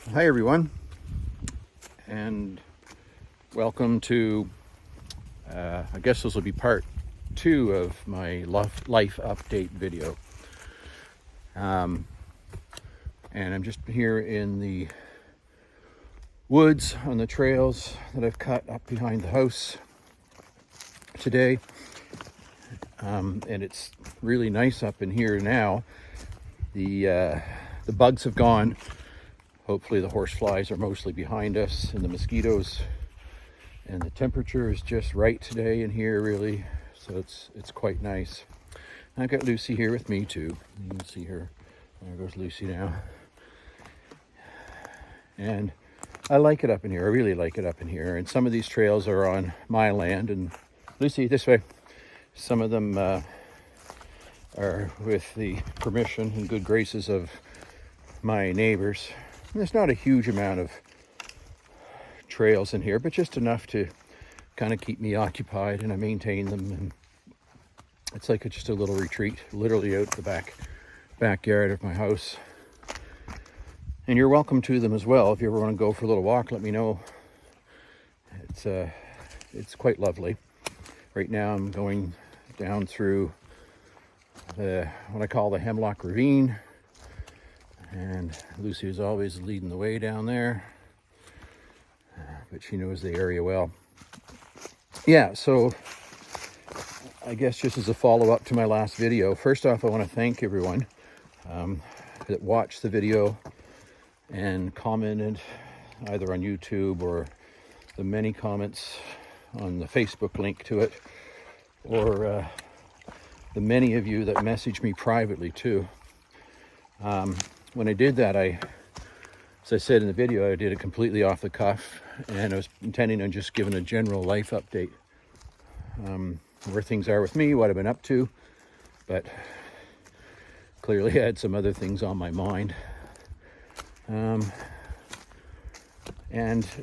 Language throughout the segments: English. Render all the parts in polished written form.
Hi everyone, and welcome to, I guess this will be part 2 of my life update video. And I'm just here in the woods on the trails that I've cut up behind the house today. And it's really nice up in here now. The bugs have gone. Hopefully the horse flies are mostly behind us, and the mosquitoes, and the temperature is just right today in here, really. So it's quite nice. And I've got Lucy here with me too. You can see her. There goes Lucy now. And I like it up in here. I really like it up in here. And some of these trails are on my land. And Lucy, this way. Some of them are with the permission and good graces of my neighbors. There's not a huge amount of trails in here, but just enough to kind of keep me occupied, and I maintain them. And it's like just a little retreat, literally out the backyard of my house. And you're welcome to them as well. If you ever want to go for a little walk, let me know. It's quite lovely. Right now I'm going down through what I call the Hemlock Ravine. And Lucy is always leading the way down there, but she knows the area well. Yeah, so I guess just as a follow-up to my last video, first off, I want to thank everyone that watched the video and commented either on YouTube, or the many comments on the Facebook link to it, or the many of you that messaged me privately too. When I did that, as I said in the video, I did it completely off the cuff, and I was intending on just giving a general life update, where things are with me, what I've been up to, but clearly I had some other things on my mind. And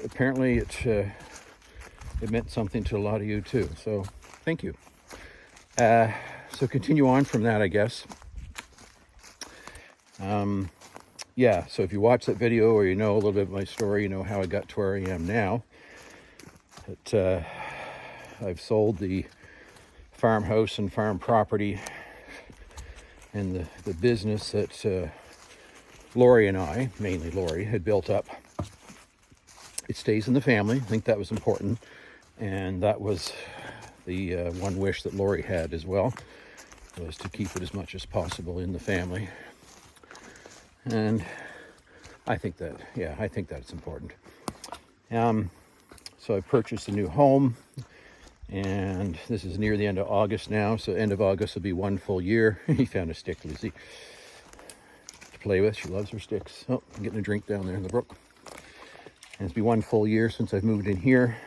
apparently it meant something to a lot of you too, so thank you. So continue on from that, I guess. Yeah, so if you watch that video, or you know a little bit of my story, you know how I got to where I am now. That I've sold the farmhouse and farm property and the business that Lori and I, mainly Lori, had built up. It stays in the family. I think that was important, and that was the one wish that Lori had as well, was to keep it as much as possible in the family. And I think that it's important. So I purchased a new home, and this is near the end of August now. So end of August will be 1 full year. He found a stick, Lucy, to play with. She loves her sticks. Oh, I'm getting a drink down there in the brook. And it's been 1 full year since I've moved in here.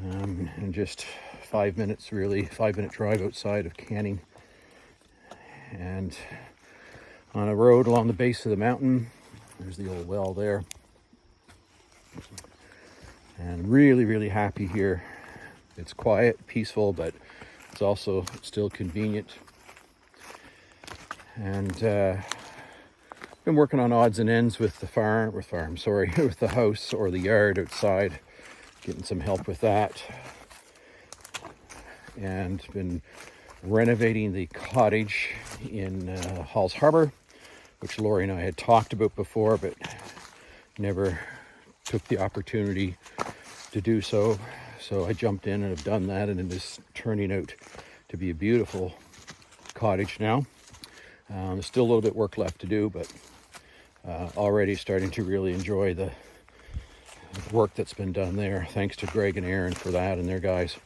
And just 5 minutes, really, 5-minute drive outside of Canning. And on a road along the base of the mountain. There's the old well there. And really, really happy here. It's quiet, peaceful, but it's also still convenient. And been working on odds and ends with the with the house or the yard outside, getting some help with that. And been renovating the cottage in Halls Harbor, which Lori and I had talked about before, but never took the opportunity to do so. So I jumped in and have done that, and it is turning out to be a beautiful cottage now. There's still a little bit of work left to do, but already starting to really enjoy the work that's been done there. Thanks to Greg and Aaron for that, and their guys.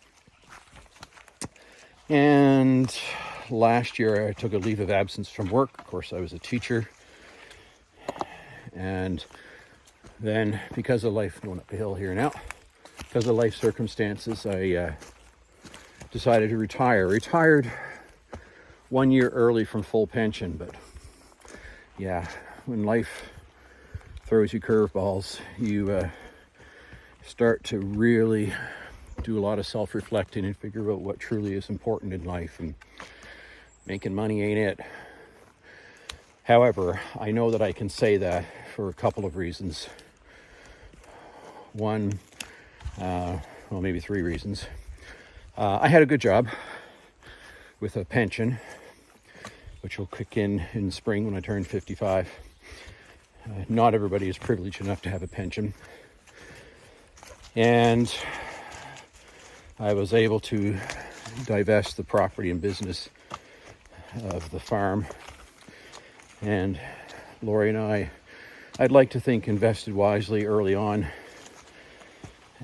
And last year I took a leave of absence from work. Of course, I was a teacher. And then because of life, going up the hill here now, because of life circumstances, I decided to retire. Retired 1 year early from full pension, but yeah, when life throws you curveballs, you start to really do a lot of self-reflecting and figure out what truly is important in life, and making money ain't it. However, I know that I can say that for a couple of reasons. One, well, maybe three reasons. I had a good job with a pension, which will kick in spring when I turn 55. Not everybody is privileged enough to have a pension. And I was able to divest the property and business of the farm. And Lori and I'd like to think, invested wisely early on.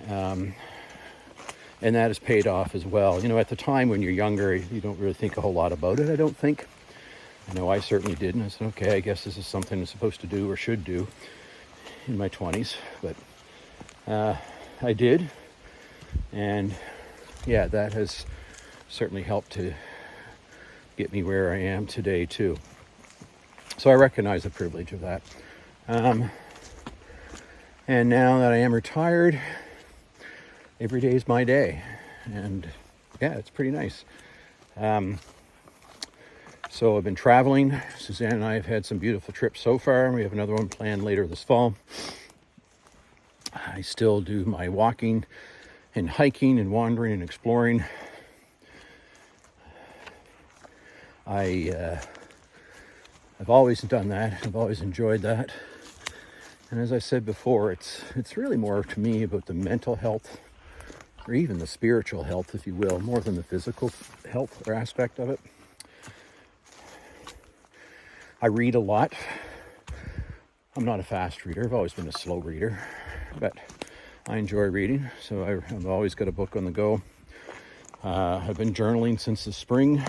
And that has paid off as well. You know, at the time when you're younger, you don't really think a whole lot about it, I don't think. I know I certainly didn't. I said, okay, I guess this is something I'm supposed to do or should do in my 20s. But I did. And yeah, that has certainly helped to get me where I am today too. So I recognize the privilege of that. And now that I am retired, every day is my day. And yeah, it's pretty nice. So I've been traveling. Suzanne and I have had some beautiful trips so far. We have another one planned later this fall. I still do my walking and hiking and wandering and exploring. I've always done that. I've always enjoyed that. And as I said before, it's really more to me about the mental health, or even the spiritual health, if you will, more than the physical health or aspect of it. I read a lot. I'm not a fast reader. I've always been a slow reader, but I enjoy reading. So I've always got a book on the go. I've been journaling since the spring.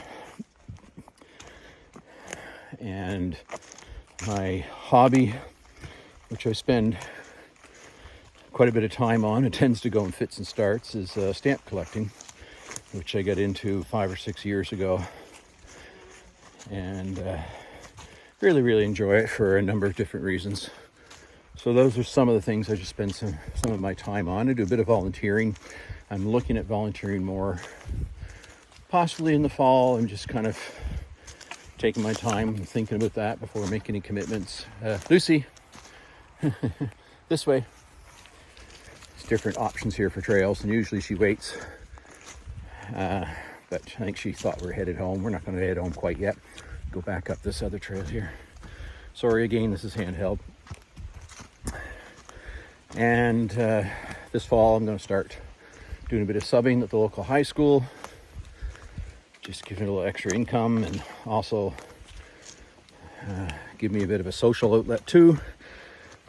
And my hobby, which I spend quite a bit of time on, it tends to go in fits and starts, is stamp collecting, which I got into 5 or 6 years ago. And really, really enjoy it for a number of different reasons. So those are some of the things I just spend some of my time on. I do a bit of volunteering. I'm looking at volunteering more, possibly in the fall. I'm just kind of taking my time thinking about that before making any commitments. Lucy, this way. There's different options here for trails, and usually she waits. But I think she thought we were headed home. We're not going to head home quite yet. Go back up this other trail here. Sorry again, this is handheld. And this fall I'm going to start doing a bit of subbing at the local high school. Just giving a little extra income, and also give me a bit of a social outlet too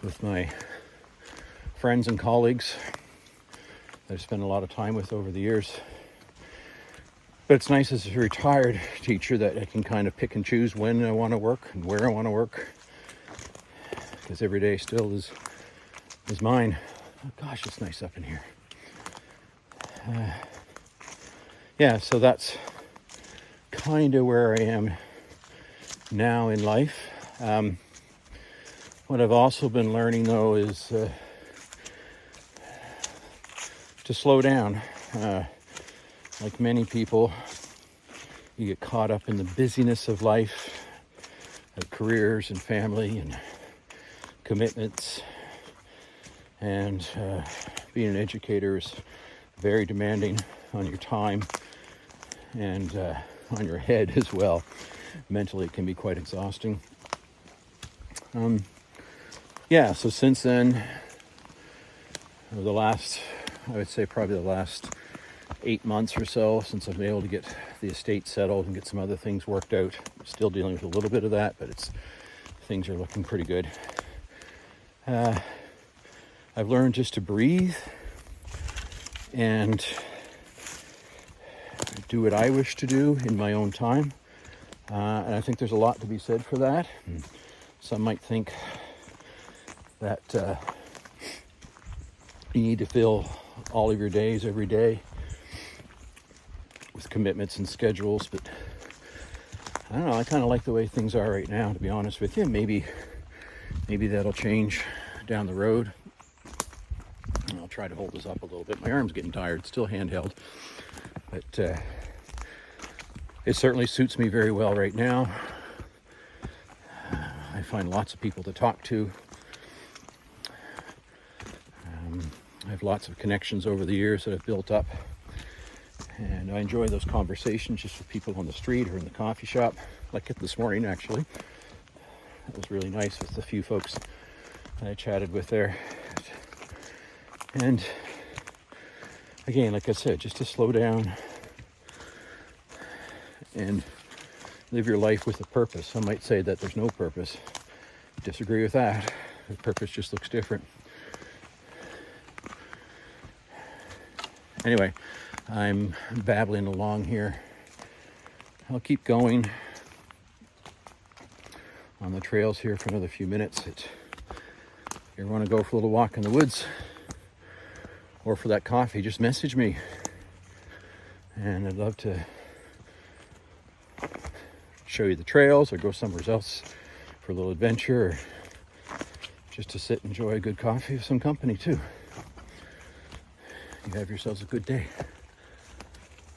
with my friends and colleagues that I've spent a lot of time with over the years. But it's nice as a retired teacher that I can kind of pick and choose when I want to work and where I want to work, because every day still is mine. Oh, gosh, it's nice up in here. Yeah, so that's kind of where I am now in life. What I've also been learning though is to slow down. Like many people, you get caught up in the busyness of life, of careers and family and commitments. And being an educator is very demanding on your time and on your head as well. Mentally, it can be quite exhausting. Yeah, so since then, over the last, I would say probably the last 8 months or so, since I've been able to get the estate settled and get some other things worked out. I'm still dealing with a little bit of that, but things are looking pretty good. I've learned just to breathe and do what I wish to do in my own time. And I think there's a lot to be said for that. And some might think that you need to fill all of your days every day with commitments and schedules, but I don't know, I kind of like the way things are right now, to be honest with you. Maybe that'll change down the road. And I'll try to hold this up a little bit. My arm's getting tired, still handheld, but it certainly suits me very well right now. I find lots of people to talk to. I have lots of connections over the years that I've built up, and I enjoy those conversations just with people on the street or in the coffee shop, like this morning actually. It was really nice with the few folks that I chatted with there. And again, like I said, just to slow down and live your life with a purpose. Some might say that there's no purpose. Disagree with that. The purpose just looks different. Anyway, I'm babbling along here. I'll keep going on the trails here for another few minutes. If you want to go for a little walk in the woods or for that coffee, just message me. And I'd love to show you the trails or go somewhere else for a little adventure, or just to sit and enjoy a good coffee with some company too. You have yourselves a good day.